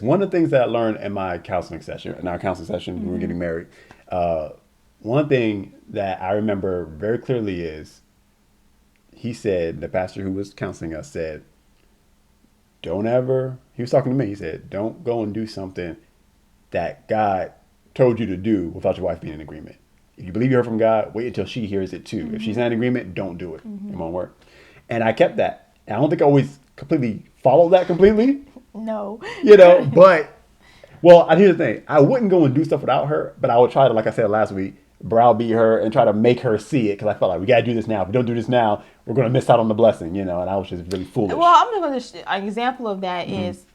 One of the things that I learned in my counseling session, when we were getting married, one thing that I remember very clearly is he said, the pastor who was counseling us said, don't ever, he was talking to me, he said, don't go and do something that God told you to do without your wife being in agreement. If you believe you heard from God, wait until she hears it too. If she's not in agreement, don't do it. It won't work. And I kept that. And I don't think I always completely followed that completely. No. But, well, here's the thing. I wouldn't go and do stuff without her, but I would try to, like I said last week, browbeat her and try to make her see it because I felt like we got to do this now. If we don't do this now, we're going to miss out on the blessing, and I was just really foolish. Well, I'm going to, an example of that is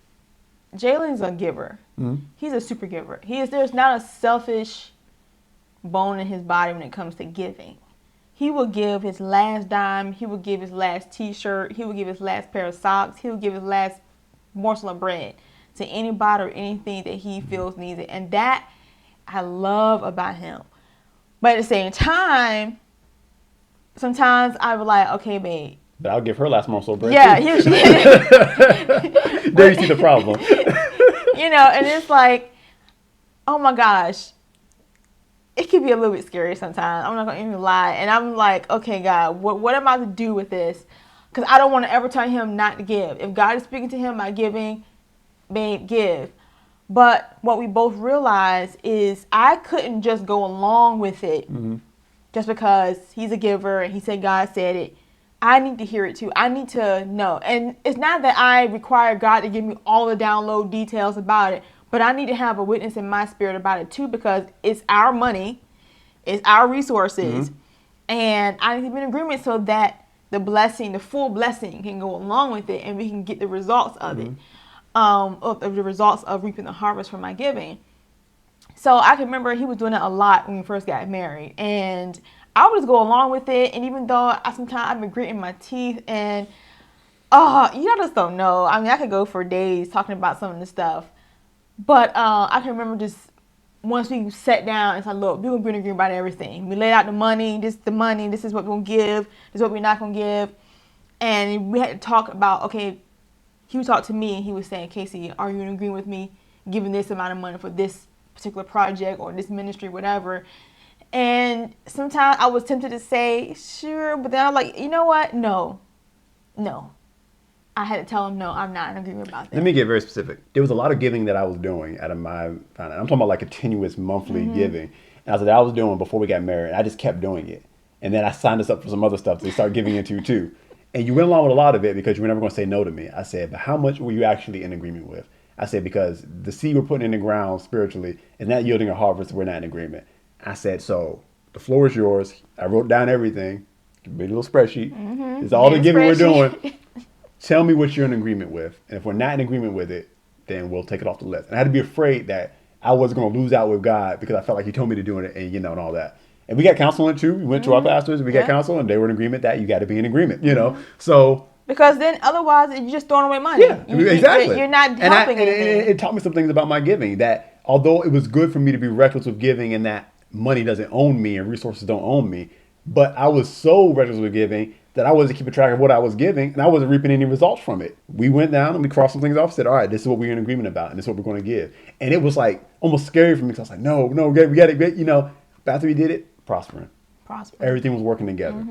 Jalen's a giver. He's a super giver. There's not a selfish bone in his body when it comes to giving. He will give his last dime. He will give his last t-shirt. He will give his last pair of socks. He will give his last morsel of bread to anybody or anything that he feels needs it. And that I love about him. But at the same time, sometimes I would like, okay, babe. But I'll give her last morsel of bread. Yeah. There you see the problem. And it's like, oh my gosh. It can be a little bit scary sometimes. I'm not going to even lie. And I'm like, okay, God, what am I to do with this? Because I don't want to ever tell him not to give. If God is speaking to him by giving, babe, give. But what we both realized is I couldn't just go along with it just because he's a giver and he said God said it. I need to hear it too. I need to know. And it's not that I require God to give me all the download details about it, but I need to have a witness in my spirit about it too because it's our money, it's our resources, and I need to be in agreement so that the blessing, the full blessing can go along with it and we can get the results of it. Of the results of reaping the harvest from my giving. So I can remember he was doing it a lot when we first got married. And I would just go along with it. And even though sometimes I've been gritting my teeth and, you just don't know. I mean, I could go for days talking about some of this stuff. But I can remember just once we sat down and said, look, we're going to be in agreement about everything. We laid out the money. This is what we're going to give. This is what we're not going to give. And we had to talk about, okay, he would talk to me and he was saying, Cacie, are you in agreement with me giving this amount of money for this particular project or this ministry, whatever? And sometimes I was tempted to say, sure, but then I'm like, you know what? No. I had to tell him, no, I'm not in agreement about that. Let me get very specific. There was a lot of giving that I was doing out of my finance. I'm talking about like continuous monthly giving. And I said I was doing before we got married. I just kept doing it. And then I signed us up for some other stuff to start giving into too. And you went along with a lot of it because you were never going to say no to me. I said, but how much were you actually in agreement with? I said, because the seed we're putting in the ground spiritually is not yielding a harvest, we're not in agreement. I said, so the floor is yours. I wrote down everything. Made a little spreadsheet. It's all the giving we're doing. Tell me what you're in agreement with. And if we're not in agreement with it, then we'll take it off the list. And I had to be afraid that I wasn't going to lose out with God because I felt like he told me to do it and and all that. And we got counseling too. We went to our pastors. We got counsel, and they were in agreement that you got to be in agreement. So because then otherwise you're just throwing away money. Yeah, exactly. You're not helping anything. It taught me some things about my giving. That although it was good for me to be reckless with giving, and that money doesn't own me and resources don't own me, but I was so reckless with giving that I wasn't keeping track of what I was giving, and I wasn't reaping any results from it. We went down and we crossed some things off. Said, all right, this is what we're in agreement about, and this is what we're going to give. And it was like almost scary for me because I was like, no, we got to get. But after we did it, prospering. Everything was working together.